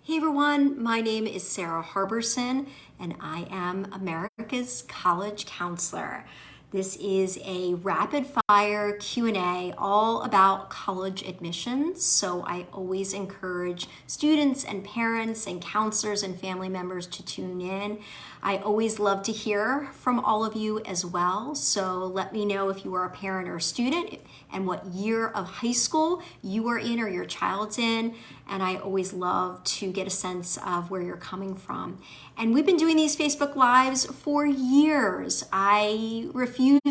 Hey everyone, my name is Sara Harberson and I am America's college counselor. This is a rapid fire Q&A all about college admissions. So I always encourage students and parents and counselors and family members to tune in. I always love to hear from all of you as well. So let me know if you are a parent or a student and what year of high school you are in or your child's in. And I always love to get a sense of where you're coming from. And we've been doing these Facebook Lives for years. I refuse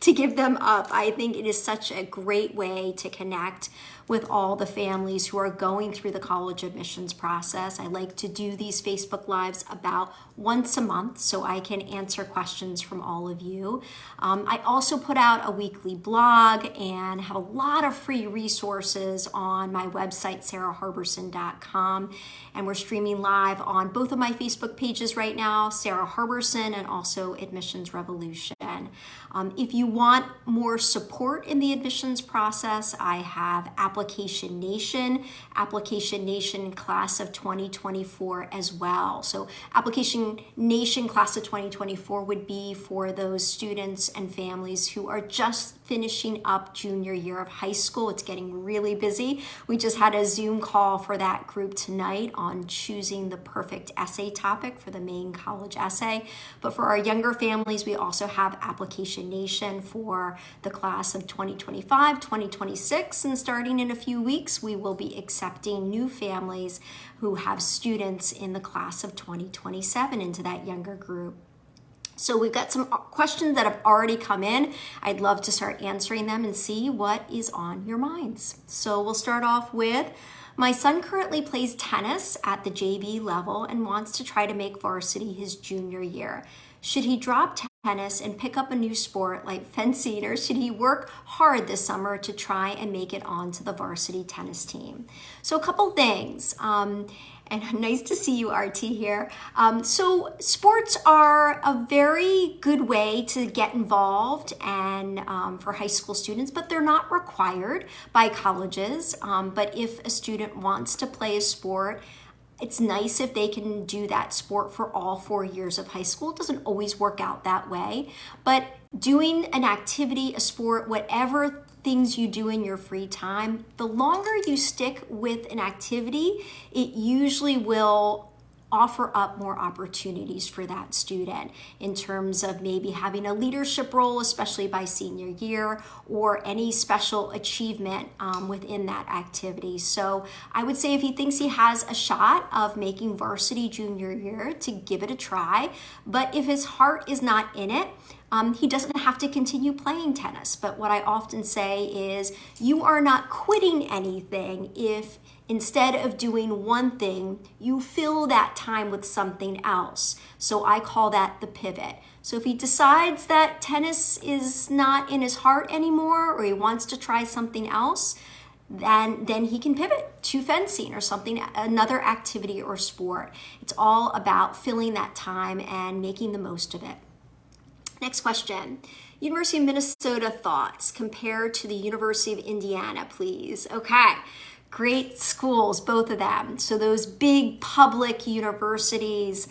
to give them up. I think it is such a great way to connect with all the families who are going through the college admissions process. I like to do these Facebook Lives about once a month so I can answer questions from all of you. I also put out a weekly blog and have a lot of free resources on my website, saraharberson.com. And we're streaming live on both of my Facebook pages right now, Sara Harberson and also Admissions Revolution. If you want more support in the admissions process, I have Application Nation Class of 2024 as well. So Application Nation Class of 2024 would be for those students and families who are just finishing up junior year of high school. It's getting really busy. We just had a Zoom call for that group tonight on choosing the perfect essay topic for the main college essay. But for our younger families, we also have Application Nation for the class of 2025, 2026, and starting in a few weeks, we will be accepting new families who have students in the class of 2027 into that younger group. So we've got some questions that have already come in. I'd love to start answering them and see what is on your minds. So we'll start off with, my son currently plays tennis at the JV level and wants to try to make varsity his junior year. Should he drop tennis and pick up a new sport like fencing, or should he work hard this summer to try and make it onto the varsity tennis team? So a couple things. And nice to see you, RT, here. So sports are a very good way to get involved and for high school students, but they're not required by colleges. But if a student wants to play a sport, it's nice if they can do that sport for all 4 years of high school. It doesn't always work out that way, but doing an activity, a sport, whatever things you do in your free time, the longer you stick with an activity, it usually will offer up more opportunities for that student in terms of maybe having a leadership role, especially by senior year, or any special achievement within that activity. So I would say if he thinks he has a shot of making varsity junior year, to give it a try. But if his heart is not in it, he doesn't have to continue playing tennis. But what I often say is you are not quitting anything if instead of doing one thing, you fill that time with something else. So I call that the pivot. So if he decides that tennis is not in his heart anymore, or he wants to try something else, then he can pivot to fencing or something, another activity or sport. It's all about filling that time and making the most of it. Next question. University of Minnesota thoughts compared to the University of Indiana, please. Okay. Great schools, both of them. So those big public universities,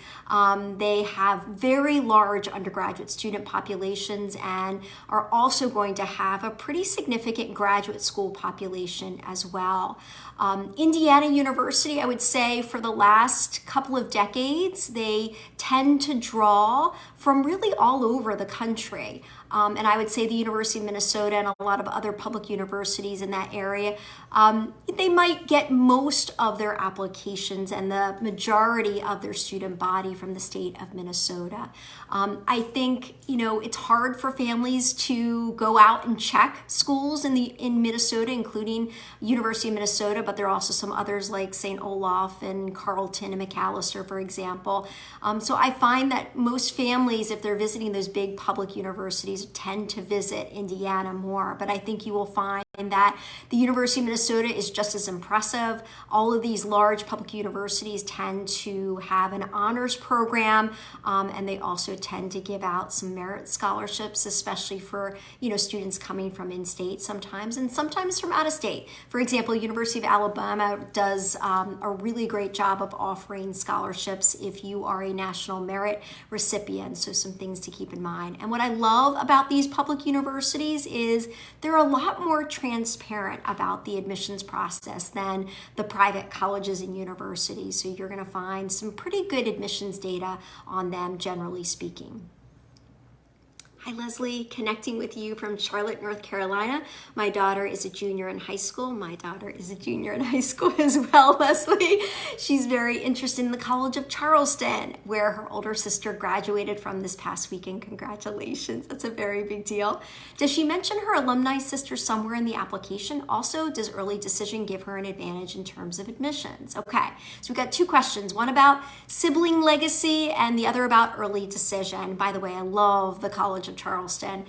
they have very large undergraduate student populations and are also going to have a pretty significant graduate school population as well. Indiana University, I would say for the last couple of decades, they tend to draw from really all over the country. And I would say the University of Minnesota and a lot of other public universities in that area, they might get most of their applications and the majority of their student body from the state of Minnesota. I think, it's hard for families to go out and check schools in Minnesota, including University of Minnesota, but there are also some others like St. Olaf and Carleton and McAllister, for example. So I find that most families, if they're visiting those big public universities, tend to visit Indiana more, but I think you will find that the University of Minnesota is just as impressive. All of these large public universities tend to have an honors program, and they also tend to give out some merit scholarships, especially for students coming from in-state sometimes, and sometimes from out of state. For example, University of Alabama does a really great job of offering scholarships if you are a national merit recipient, so some things to keep in mind. And what I love about these public universities is they're a lot more transparent about the admissions process than the private colleges and universities. So you're going to find some pretty good admissions data on them, generally speaking. Hi, Leslie, connecting with you from Charlotte, North Carolina. My daughter is a junior in high school. My daughter is a junior in high school as well, Leslie. She's very interested in the College of Charleston, where her older sister graduated from this past weekend. Congratulations, that's a very big deal. Does she mention her alumni sister somewhere in the application? Also, does early decision give her an advantage in terms of admissions? Okay, so we've got two questions, one about sibling legacy and the other about early decision. By the way, I love the College of Charleston.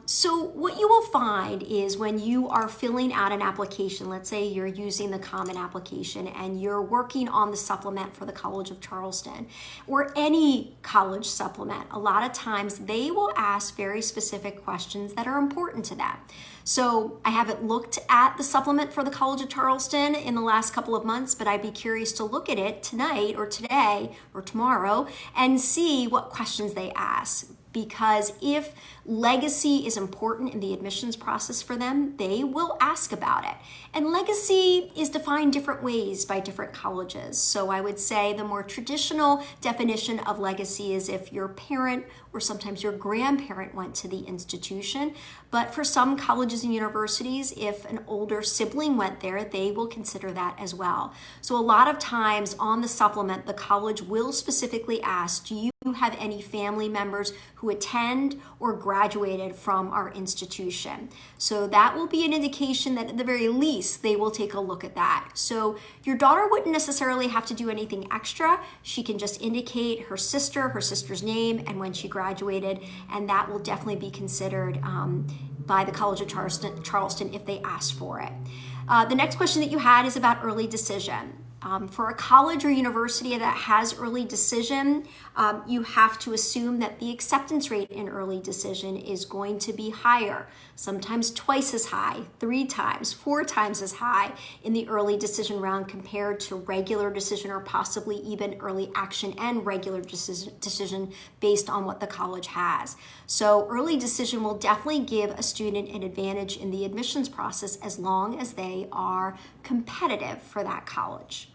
So what you will find is when you are filling out an application, let's say you're using the common application and you're working on the supplement for the College of Charleston or any college supplement, a lot of times they will ask very specific questions that are important to them. So I haven't looked at the supplement for the College of Charleston in the last couple of months, but I'd be curious to look at it tonight or today or tomorrow and see what questions they ask. Because if legacy is important in the admissions process for them, they will ask about it. And legacy is defined different ways by different colleges. So I would say the more traditional definition of legacy is if your parent or sometimes your grandparent went to the institution. But for some colleges and universities, if an older sibling went there, they will consider that as well. So a lot of times on the supplement, the college will specifically ask, do you have any family members who attend or graduated from our institution? So that will be an indication that at the very least, they will take a look at that. So your daughter wouldn't necessarily have to do anything extra. She can just indicate her sister's name, and when she graduated, and that will definitely be considered by the College of Charleston if they ask for it. The next question that you had is about early decision. For a college or university that has early decision, you have to assume that the acceptance rate in early decision is going to be higher, sometimes twice as high, 3 times, 4 times as high in the early decision round compared to regular decision or possibly even early action and regular decision based on what the college has. So early decision will definitely give a student an advantage in the admissions process as long as they are competitive for that college.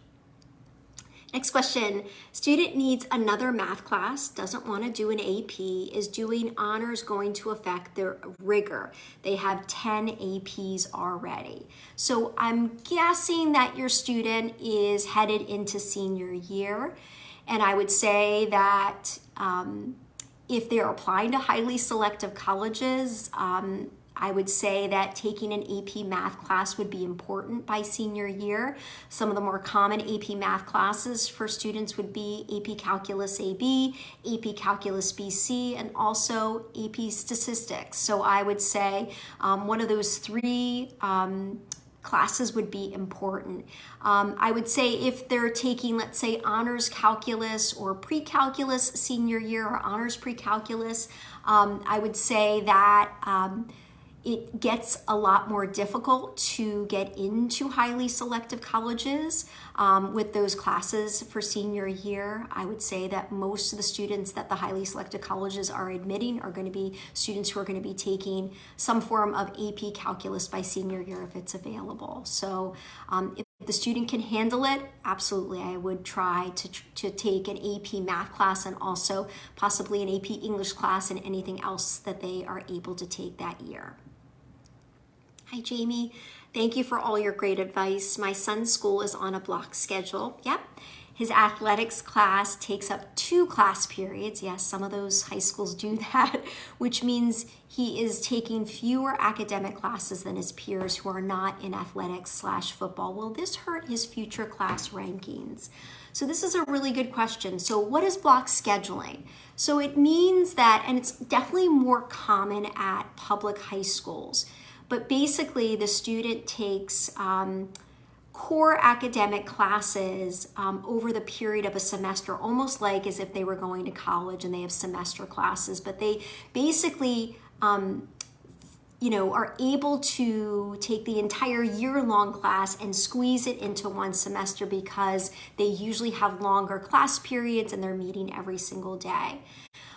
Next question, student needs another math class, doesn't want to do an AP, is doing honors going to affect their rigor? They have 10 APs already. So I'm guessing that your student is headed into senior year. And I would say that if they're applying to highly selective colleges, I would say that taking an AP math class would be important by senior year. Some of the more common AP math classes for students would be AP Calculus AB, AP Calculus BC, and also AP Statistics. So I would say one of those 3 classes would be important. I would say if they're taking, let's say, honors calculus or pre-calculus senior year or honors pre-calculus, I would say that it gets a lot more difficult to get into highly selective colleges with those classes for senior year. I would say that most of the students that the highly selective colleges are admitting are going to be students who are going to be taking some form of AP calculus by senior year if it's available. So if the student can handle it, absolutely, I would try to take an AP math class and also possibly an AP English class and anything else that they are able to take that year. Hi, Jamie. Thank you for all your great advice. My son's school is on a block schedule. Yep. His athletics class takes up 2 class periods. Yes, some of those high schools do that, which means he is taking fewer academic classes than his peers who are not in athletics/football. Will this hurt his future class rankings? So this is a really good question. So what is block scheduling? So it means that, and it's definitely more common at public high schools, But basically, the student takes core academic classes over the period of a semester, almost like as if they were going to college and they have semester classes, but they basically are able to take the entire year-long class and squeeze it into one semester because they usually have longer class periods and they're meeting every single day.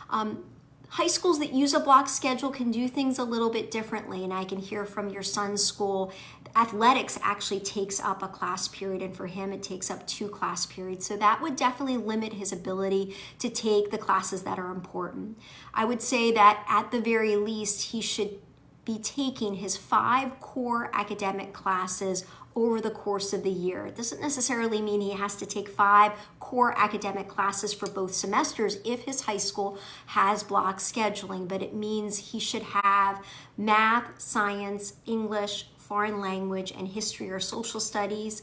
High schools that use a block schedule can do things a little bit differently, and I can hear from your son's school, athletics actually takes up a class period, and for him it takes up 2 class periods. So that would definitely limit his ability to take the classes that are important. I would say that at the very least, he should be taking his 5 core academic classes over the course of the year. It doesn't necessarily mean he has to take 5 core academic classes for both semesters if his high school has block scheduling, but it means he should have math, science, English, foreign language, and history or social studies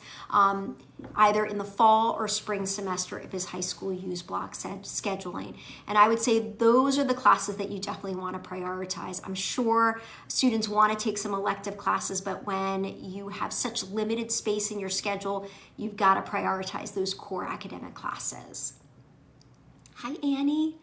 either in the fall or spring semester if his high school use block scheduling. And I would say those are the classes that you definitely want to prioritize. I'm sure students want to take some elective classes, but when you have such limited space in your schedule, you've got to prioritize those core academic classes. Hi, Annie.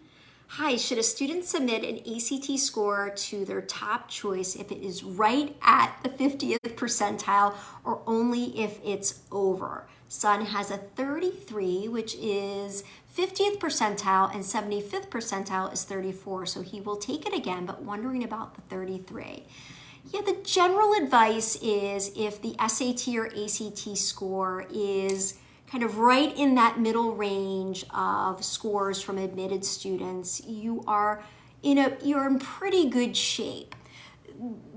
Hi, should a student submit an ACT score to their top choice if it is right at the 50th percentile or only if it's over? Son has a 33, which is 50th percentile, and 75th percentile is 34, so he will take it again, but wondering about the 33. Yeah, the general advice is if the SAT or ACT score is kind of right in that middle range of scores from admitted students, you're in pretty good shape.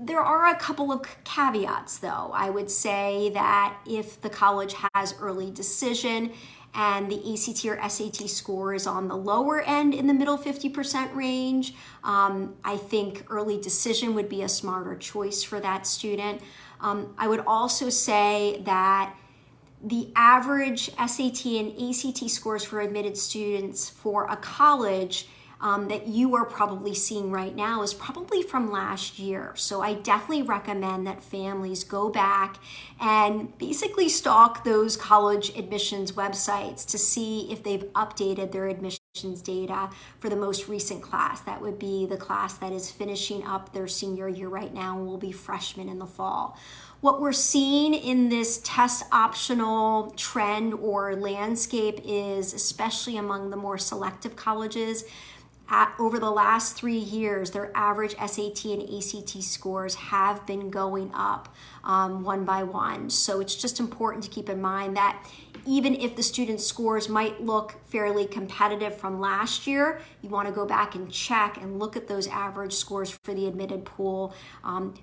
There are a couple of caveats though. I would say that if the college has early decision and the ACT or SAT score is on the lower end in the middle 50% range, I think early decision would be a smarter choice for that student. I would also say that the average SAT and ACT scores for admitted students for a college that you are probably seeing right now is probably from last year. So I definitely recommend that families go back and basically stalk those college admissions websites to see if they've updated their admissions data for the most recent class. That would be the class that is finishing up their senior year right now and will be freshmen in the fall. What we're seeing in this test optional trend or landscape is, especially among the more selective colleges, over the last 3 years, their average SAT and ACT scores have been going up one by one. So it's just important to keep in mind that even if the student's scores might look fairly competitive from last year, you want to go back and check and look at those average scores for the admitted pool.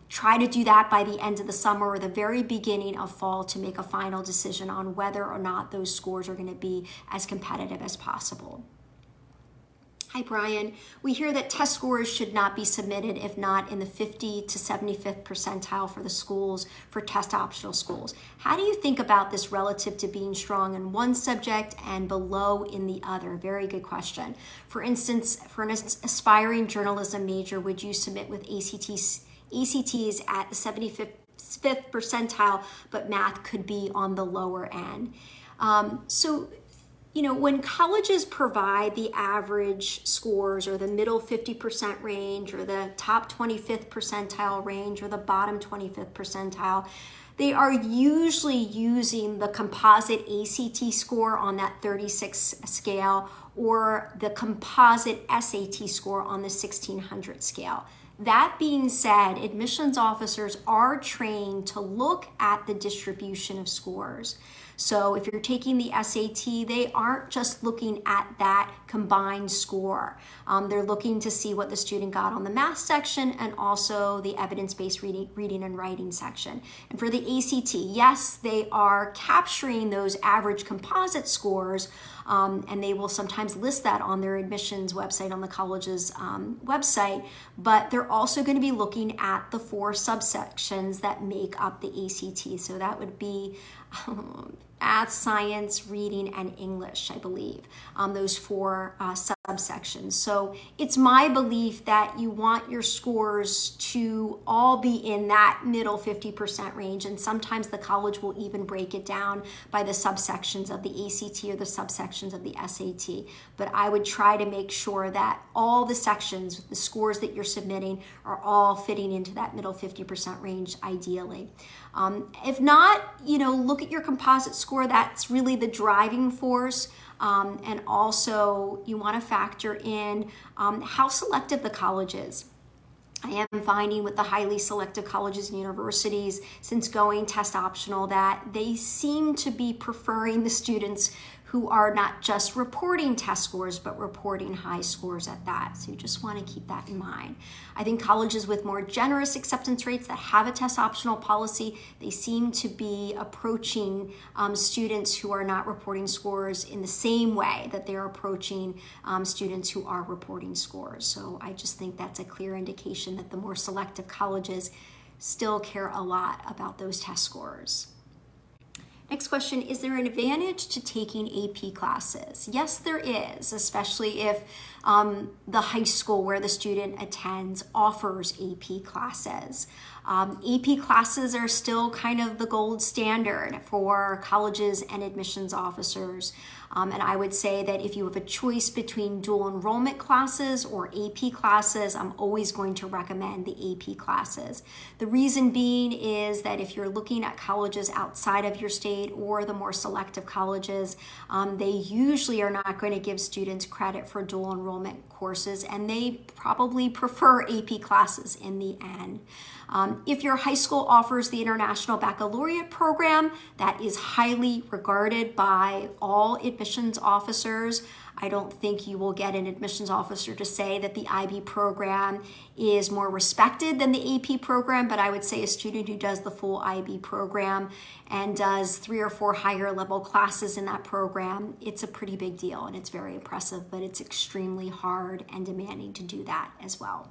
Try to do that by the end of the summer or the very beginning of fall to make a final decision on whether or not those scores are going to be as competitive as possible. Hi, Brian. We hear that test scores should not be submitted if not in the 50 to 75th percentile for the schools, for test optional schools. How do you think about this relative to being strong in one subject and below in the other? Very good question. For instance, for an aspiring journalism major, would you submit with ACTs at the 75th percentile, but math could be on the lower end? When colleges provide the average scores or the middle 50% range or the top 25th percentile range or the bottom 25th percentile, they are usually using the composite ACT score on that 36 scale or the composite SAT score on the 1600 scale. That being said, admissions officers are trained to look at the distribution of scores. So if you're taking the SAT, they aren't just looking at that combined score. They're looking to see what the student got on the math section and also the evidence-based reading and writing section. And for the ACT, yes, they are capturing those average composite scores, and they will sometimes list that on their admissions website, on the college's website, but they're also going to be looking at the 4 subsections that make up the ACT. So that would be math, science, reading, and English, I believe. Those 4 subsections. So it's my belief that you want your scores to all be in that middle 50% range, and sometimes the college will even break it down by the subsections of the ACT or the subsections of the SAT. But I would try to make sure that all the sections, the scores that you're submitting, are all fitting into that middle 50% range ideally. If not, look at your composite score. That's really the driving force. And also you want to factor in how selective the college is. I am finding with the highly selective colleges and universities, since going test optional, that they seem to be preferring the students who are not just reporting test scores, but reporting high scores at that. So you just want to keep that in mind. I think colleges with more generous acceptance rates that have a test optional policy, they seem to be approaching students who are not reporting scores in the same way that they're approaching students who are reporting scores. So I just think that's a clear indication that the more selective colleges still care a lot about those test scores. Next question, is there an advantage to taking AP classes? Yes, there is, especially if the high school where the student attends offers AP classes. AP classes are still kind of the gold standard for colleges and admissions officers. And I would say that if you have a choice between dual enrollment classes or AP classes, I'm always going to recommend the AP classes. The reason being is that if you're looking at colleges outside of your state or the more selective colleges, they usually are not going to give students credit for dual enrollment courses, and they probably prefer AP classes in the end. If your high school offers the International Baccalaureate program, that is highly regarded by all admissions officers. I don't think you will get an admissions officer to say that the IB program is more respected than the AP program, but I would say a student who does the full IB program and does 3 or 4 higher level classes in that program, it's a pretty big deal and it's very impressive, but it's extremely hard and demanding to do that as well.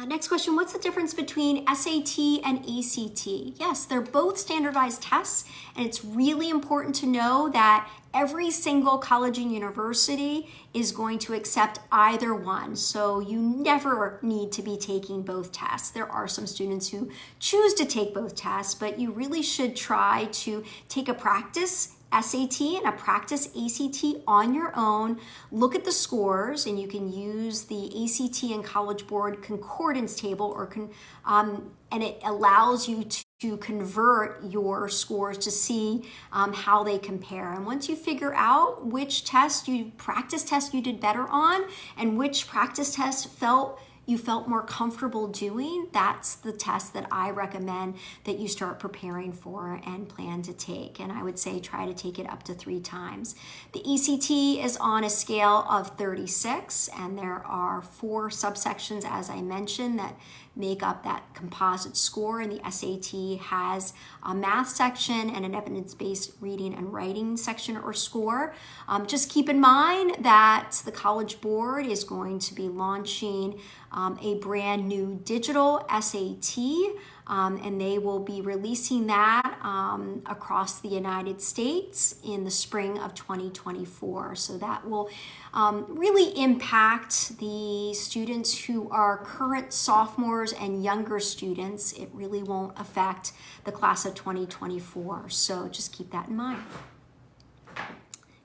Next question, what's the difference between SAT and ACT? Yes, they're both standardized tests, and it's really important to know that every single college and university is going to accept either one. So you never need to be taking both tests. There are some students who choose to take both tests, but you really should try to take a practice SAT and a practice ACT on your own. Look at the scores, and you can use the ACT and College Board concordance table, and it allows you to convert your scores to see how they compare. And once you figure out which practice test you did better on and which practice test you felt more comfortable doing, that's the test that I recommend that you start preparing for and plan to take. And I would say try to take it up to 3 times. The ACT is on a scale of 36, and there are 4 subsections, as I mentioned, that make up that composite score, and the SAT has a math section and an evidence-based reading and writing section or score. Just keep in mind that the College Board is going to be launching a brand new digital SAT, and they will be releasing that across the United States in the spring of 2024. So that will really impact the students who are current sophomores and younger students. It really won't affect the class of 2024. So just keep that in mind.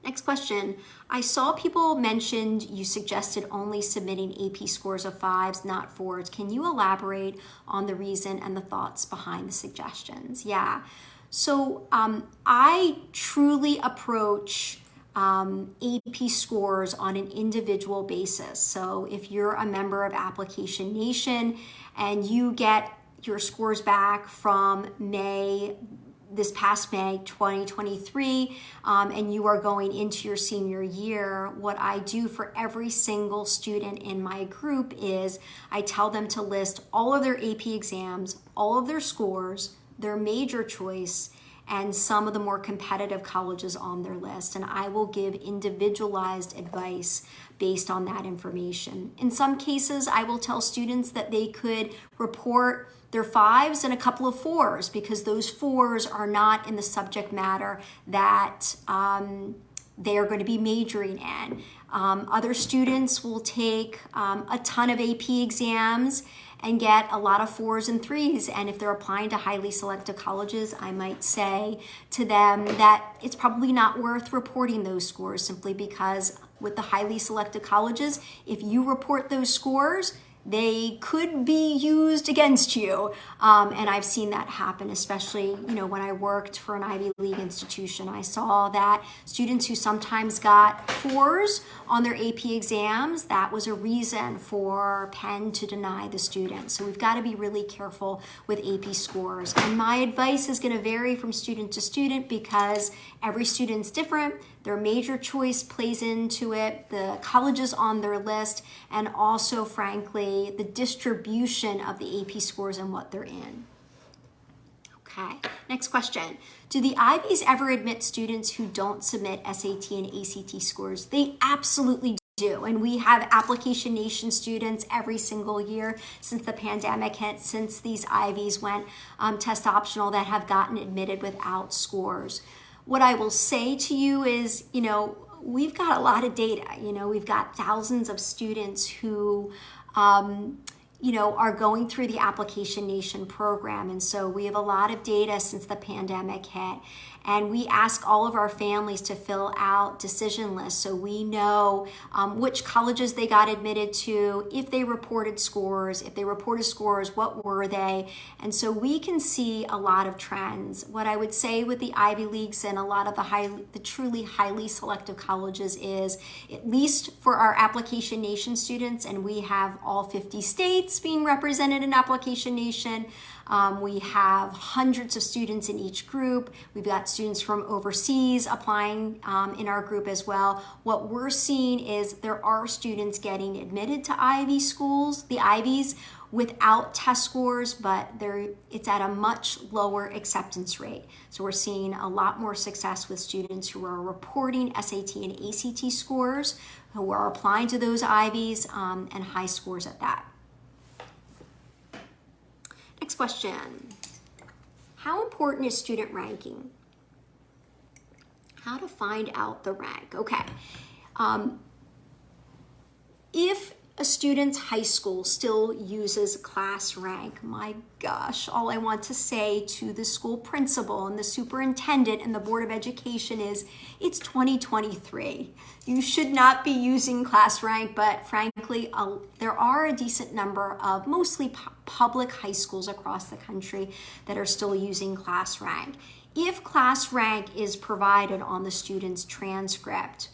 Next question. I saw people mentioned you suggested only submitting AP scores of 5s, not 4s. Can you elaborate on the reason and the thoughts behind the suggestions? Yeah. So I truly approach AP scores on an individual basis. So if you're a member of Application Nation and you get your scores back from this past May 2023, and you are going into your senior year, what I do for every single student in my group is I tell them to list all of their AP exams, all of their scores, their major choice, and some of the more competitive colleges on their list. And I will give individualized advice based on that information. In some cases, I will tell students that they could report their 5s and a couple of 4s because those 4s are not in the subject matter that they are going to be majoring in. Other students will take a ton of AP exams and get a lot of 4s and 3s. And if they're applying to highly selective colleges, I might say to them that it's probably not worth reporting those scores, simply because with the highly selective colleges, if you report those scores, they could be used against you. And I've seen that happen, especially, when I worked for an Ivy League institution. I saw that students who sometimes got 4s on their AP exams, that was a reason for Penn to deny the student. So we've got to be really careful with AP scores. And my advice is going to vary from student to student because every student's different. Their major choice plays into it, the colleges on their list, and also, frankly, the distribution of the AP scores and what they're in. Okay, next question. Do the Ivies ever admit students who don't submit SAT and ACT scores? They absolutely do. And we have Application Nation students every single year since the pandemic hit, since these Ivies went test optional, that have gotten admitted without scores. What I will say to you is, we've got a lot of data. We've got thousands of students who, are going through the Application Nation program. And so we have a lot of data since the pandemic hit. And we ask all of our families to fill out decision lists so we know which colleges they got admitted to, if they reported scores. If they reported scores, what were they? And so we can see a lot of trends. What I would say with the Ivy Leagues and a lot of the truly highly selective colleges is, at least for our Application Nation students, and we have all 50 states being represented in Application Nation, we have hundreds of students in each group. We've got students from overseas applying in our group as well. What we're seeing is there are students getting admitted to Ivy schools, the Ivies, without test scores, but it's at a much lower acceptance rate. So we're seeing a lot more success with students who are reporting SAT and ACT scores, who are applying to those Ivies, and high scores at that. Next question. How important is student ranking? How to find out the rank? Okay. If a student's high school still uses class rank, my gosh, all I want to say to the school principal and the superintendent and the Board of Education is, it's 2023. You should not be using class rank, but frankly, there are a decent number of mostly public high schools across the country that are still using class rank. If class rank is provided on the student's transcript,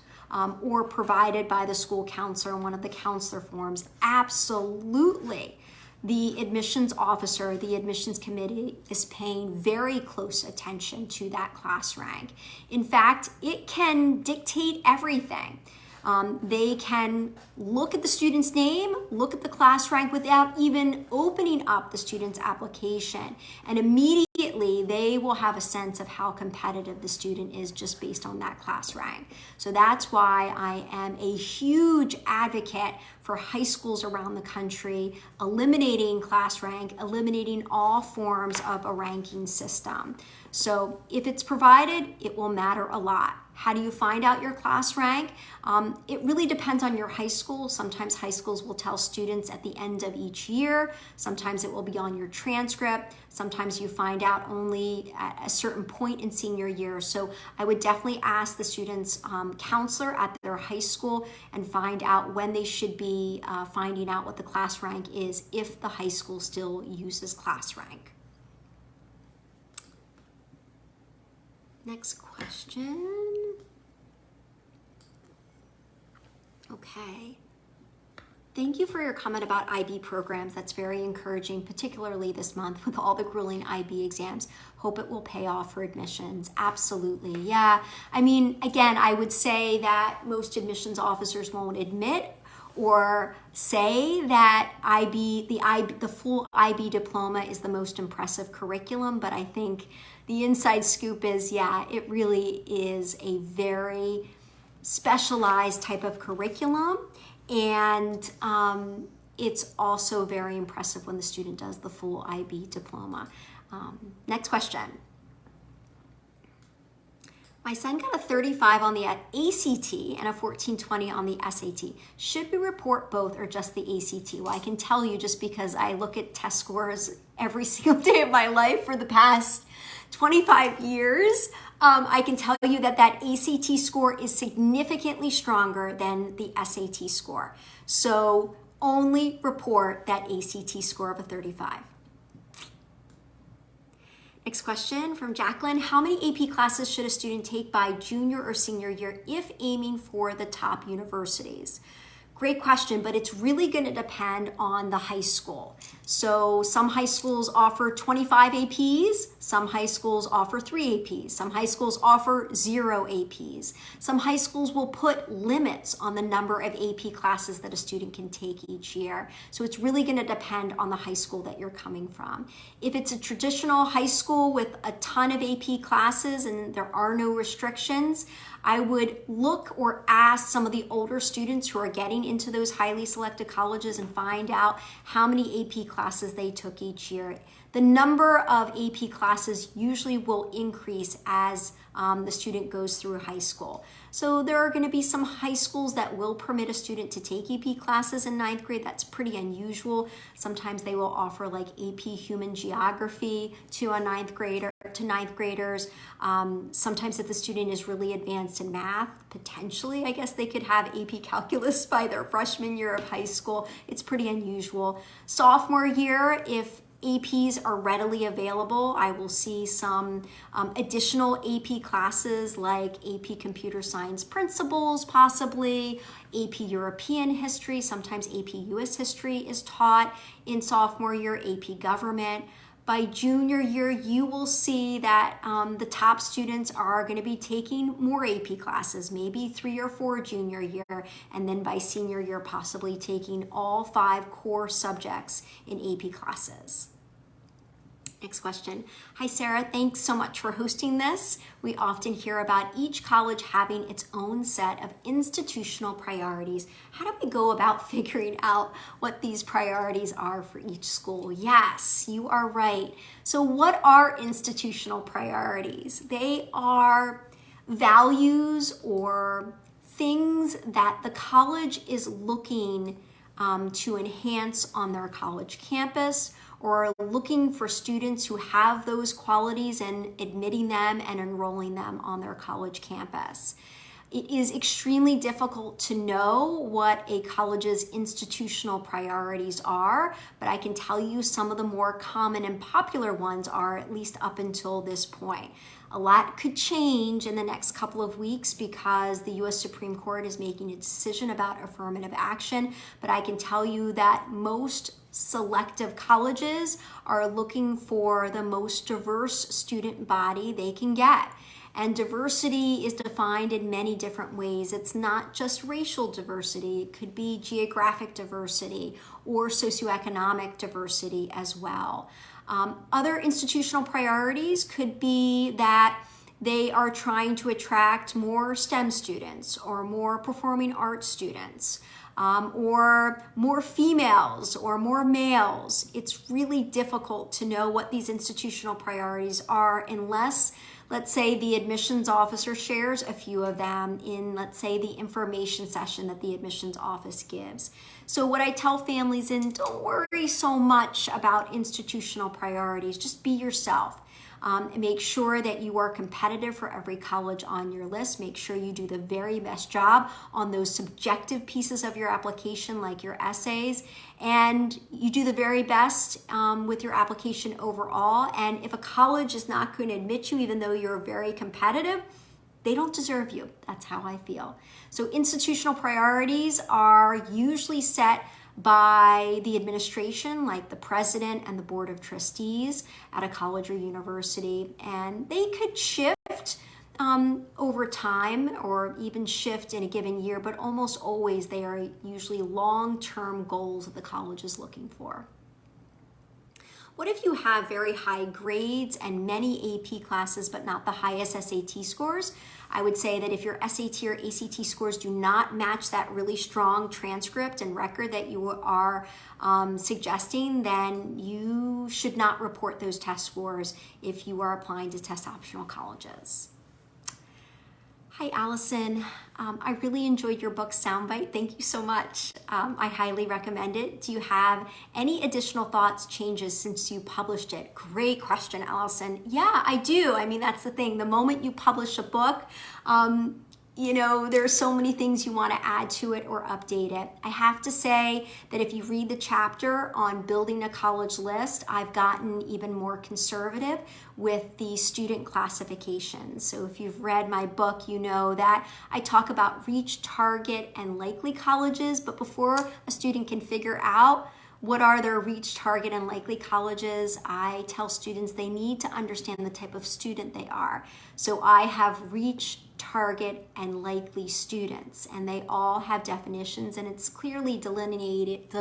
or provided by the school counselor in one of the counselor forms, absolutely the admissions officer, the admissions committee is paying very close attention to that class rank. In fact, it can dictate everything. They can look at the student's name, look at the class rank without even opening up the student's application. And immediately they will have a sense of how competitive the student is just based on that class rank. So that's why I am a huge advocate for high schools around the country eliminating class rank, eliminating all forms of a ranking system. So if it's provided, it will matter a lot. How do you find out your class rank? It really depends on your high school. Sometimes high schools will tell students at the end of each year. Sometimes it will be on your transcript. Sometimes you find out only at a certain point in senior year. So I would definitely ask the student's counselor at their high school and find out when they should be finding out what the class rank is if the high school still uses class rank. Next question. Okay. Thank you for your comment about IB programs. That's very encouraging, particularly this month with all the grueling IB exams. Hope it will pay off for admissions. Absolutely. Yeah. I mean, again, I would say that most admissions officers won't admit or say that the full IB diploma is the most impressive curriculum, but I think the inside scoop is, yeah, it really is a very specialized type of curriculum, and it's also very impressive when the student does the full IB diploma. Next question. My son got a 35 on the ACT and a 1420 on the SAT. Should we report both or just the ACT? Well, I can tell you just because I look at test scores every single day of my life for the past 25 years. I can tell you that that ACT score is significantly stronger than the SAT score. So only report that ACT score of a 35. Next question from Jacqueline. How many AP classes should a student take by junior or senior year if aiming for the top universities? Great question, but it's really going to depend on the high school. So some high schools offer 25 APs, some high schools offer 3 APs, some high schools offer 0 APs. Some high schools will put limits on the number of AP classes that a student can take each year. So it's really going to depend on the high school that you're coming from. If it's a traditional high school with a ton of AP classes and there are no restrictions, I would look or ask some of the older students who are getting into those highly selected colleges and find out how many AP classes they took each year. The number of AP classes usually will increase as the student goes through high school. So there are going to be some high schools that will permit a student to take AP classes in 9th grade. That's pretty unusual. Sometimes they will offer like AP Human Geography to a 9th grader, to 9th graders. Sometimes if the student is really advanced in math, potentially, I guess they could have AP Calculus by their freshman year of high school. It's pretty unusual. Sophomore year, if APs are readily available, I will see some additional AP classes like AP Computer Science Principles, possibly AP European History. Sometimes AP US History is taught in sophomore year, AP Government. By junior year, you will see that the top students are going to be taking more AP classes, maybe 3 or 4 junior year, and then by senior year, possibly taking all 5 core subjects in AP classes. Next question. Hi, Sarah. Thanks so much for hosting this. We often hear about each college having its own set of institutional priorities. How do we go about figuring out what these priorities are for each school? Yes, you are right. So what are institutional priorities? They are values or things that the college is looking to enhance on their college campus, or looking for students who have those qualities and admitting them and enrolling them on their college campus. It is extremely difficult to know what a college's institutional priorities are, but I can tell you some of the more common and popular ones are, at least up until this point. A lot could change in the next couple of weeks because the U.S. Supreme Court is making a decision about affirmative action, but I can tell you that most selective colleges are looking for the most diverse student body they can get. And diversity is defined in many different ways. It's not just racial diversity. It could be geographic diversity or socioeconomic diversity as well. Other institutional priorities could be that they are trying to attract more STEM students or more performing arts students, or more females or more males. It's really difficult to know what these institutional priorities are unless, let's say, the admissions officer shares a few of them in, let's say, the information session that the admissions office gives. So what I tell families is, don't worry so much about institutional priorities, just be yourself. Make sure that you are competitive for every college on your list. Make sure you do the very best job on those subjective pieces of your application, like your essays, and you do the very best with your application overall. And if a college is not going to admit you, even though you're very competitive, they don't deserve you. That's how I feel. So institutional priorities are usually set by the administration, like the president and the board of trustees at a college or university, and they could shift over time or even shift in a given year, but almost always they are usually long-term goals that the college is looking for. What if you have very high grades and many AP classes, but not the highest SAT scores? I would say that if your SAT or ACT scores do not match that really strong transcript and record that you are suggesting, then you should not report those test scores if you are applying to test optional colleges. Hi, Allison. I really enjoyed your book, SOUNDBITE. Thank you so much. I highly recommend it. Do you have any additional thoughts, changes since you published it? Great question, Allison. Yeah, I do. I mean, that's the thing. The moment you publish a book, you know, there are so many things you want to add to it or update it. I have to say that if you read the chapter on building a college list, I've gotten even more conservative with the student classifications. So if you've read my book, you know that I talk about reach, target, and likely colleges, but before a student can figure out what are their reach, target, and likely colleges, I tell students they need to understand the type of student they are. So I have reach, target, and likely students, and they all have definitions, and it's clearly delineated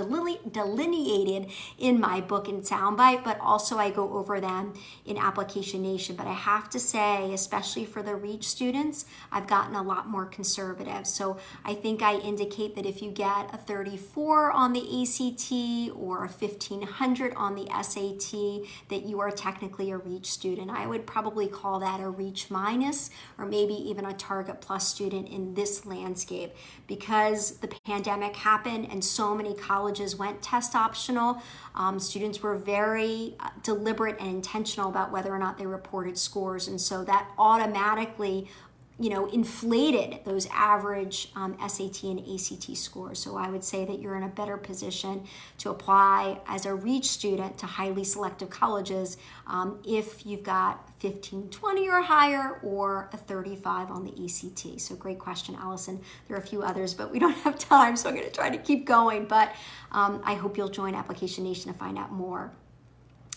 in my book in SOUNDBITE, but also I go over them in Application Nation. But I have to say, especially for the reach students, I've gotten a lot more conservative. So I think I indicate that if you get a 34 on the ACT or a 1500 on the SAT, that you are technically a reach student. I would probably call that a reach minus, or maybe even a target plus student in this landscape, because the pandemic happened and so many colleges went test optional. Students were very deliberate and intentional about whether or not they reported scores, and so that automatically, you know, inflated those average SAT and ACT scores. So I would say that you're in a better position to apply as a reach student to highly selective colleges if you've got 1520 or higher, or a 35 on the ACT. So great question, Allison. There are a few others, but we don't have time, so I'm going to try to keep going. But I hope you'll join Application Nation to find out more.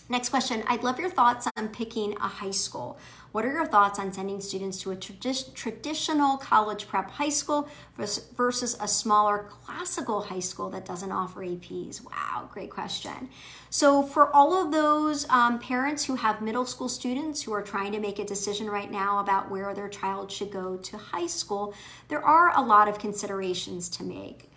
Next question, I'd love your thoughts on picking a high school. What are your thoughts on sending students to a traditional college prep high school versus a smaller classical high school that doesn't offer APs? Wow, great question. So for all of those parents who have middle school students who are trying to make a decision right now about where their child should go to high school, there are a lot of considerations to make,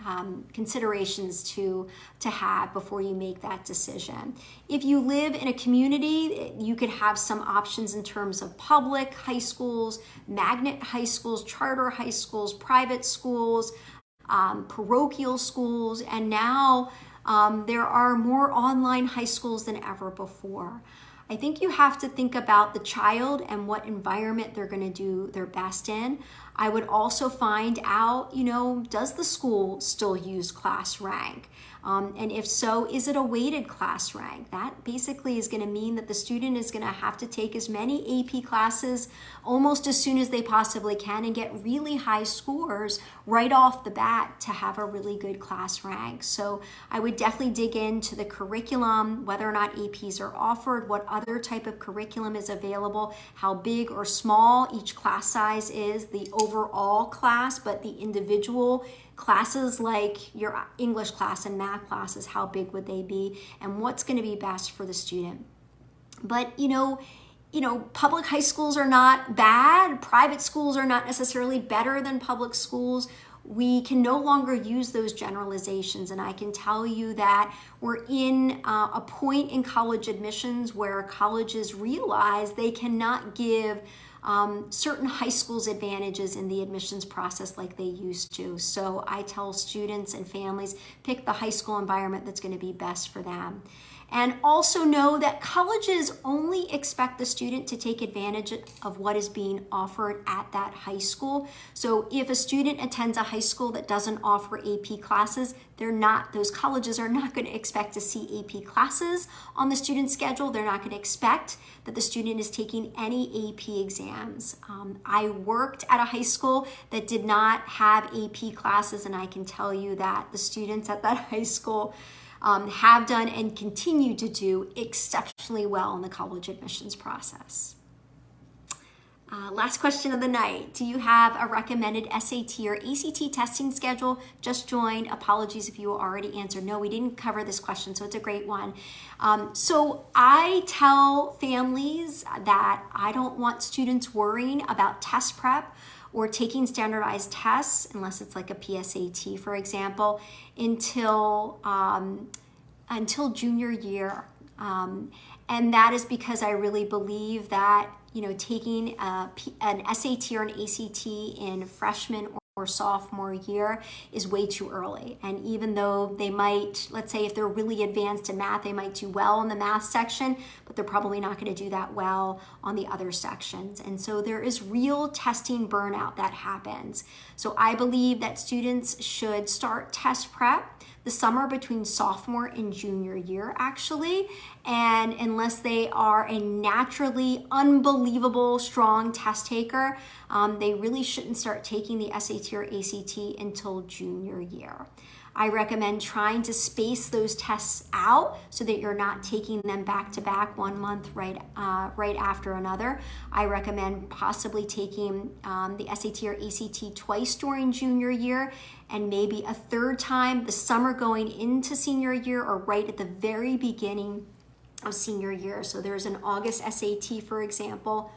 considerations to have before you make that decision. If you live in a community, you could have some options in terms of public high schools, magnet high schools, charter high schools, private schools, parochial schools, and now there are more online high schools than ever before. I think you have to think about the child and what environment they're going to do their best in. I would also find out, you know, does the school still use class rank? And if so, is it a weighted class rank? That basically is going to mean that the student is going to have to take as many AP classes almost as soon as they possibly can and get really high scores right off the bat to have a really good class rank. So I would definitely dig into the curriculum, whether or not APs are offered, what other type of curriculum is available, how big or small each class size is, the overall class, but the individual classes like your English class and math classes, how big would they be, and what's going to be best for the student. But you know, public high schools are not bad. Private schools are not necessarily better than public schools. We can no longer use those generalizations, and I can tell you that we're in a point in college admissions where colleges realize they cannot give certain high schools advantages in the admissions process like they used to. So I tell students and families, pick the high school environment that's going to be best for them. And also know that colleges only expect the student to take advantage of what is being offered at that high school. So if a student attends a high school that doesn't offer AP classes, those colleges are not going to expect to see AP classes on the student's schedule. They're not going to expect that the student is taking any AP exams. I worked at a high school that did not have AP classes, and I can tell you that the students at that high school have done and continue to do exceptionally well in the college admissions process. Last question of the night. Do you have a recommended SAT or ACT testing schedule? Just joined. Apologies if you already answered. No, we didn't cover this question, so it's a great one. So I tell families that I don't want students worrying about test prep or taking standardized tests, unless it's like a PSAT, for example, until junior year. And that is because I really believe that, taking an SAT or an ACT in freshman or sophomore year is way too early. And even though they might, let's say if they're really advanced in math, they might do well in the math section, but they're probably not going to do that well on the other sections. And so there is real testing burnout that happens. So I believe that students should start test prep the summer between sophomore and junior year, actually. And unless they are a naturally unbelievable strong test taker, they really shouldn't start taking the SAT or ACT until junior year. I recommend trying to space those tests out so that you're not taking them back to back 1 month right after another. I recommend possibly taking the SAT or ACT twice during junior year, and maybe a third time the summer going into senior year or right at the very beginning of senior year. So there's an August SAT, for example.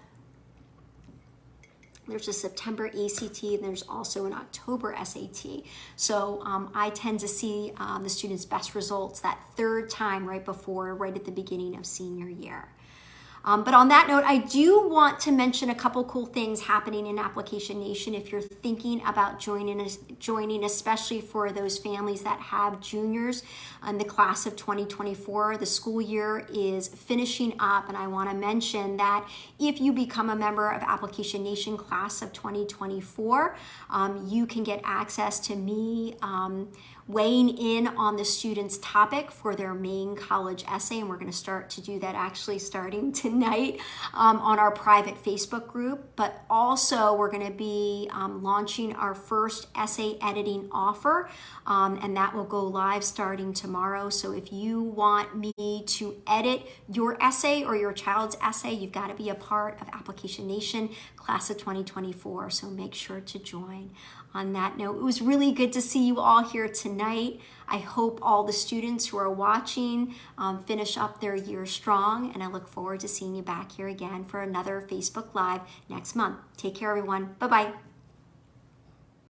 There's a September ACT, and there's also an October SAT. So I tend to see the students' best results that third time right at the beginning of senior year. But on that note, I do want to mention a couple cool things happening in Application Nation if you're thinking about joining, especially for those families that have juniors in the class of 2024. The school year is finishing up, and I want to mention that if you become a member of Application Nation class of 2024, you can get access to me weighing in on the student's topic for their main college essay, and we're going to start to do that actually starting tonight on our private Facebook group. But also we're going to be launching our first essay editing offer, and that will go live starting tomorrow. So if you want me to edit your essay or your child's essay, you've got to be a part of Application Nation class of 2024, so make sure to join. On that note, it was really good to see you all here tonight. I hope all the students who are watching finish up their year strong, and I look forward to seeing you back here again for another Facebook Live next month. Take care, everyone. Bye-bye.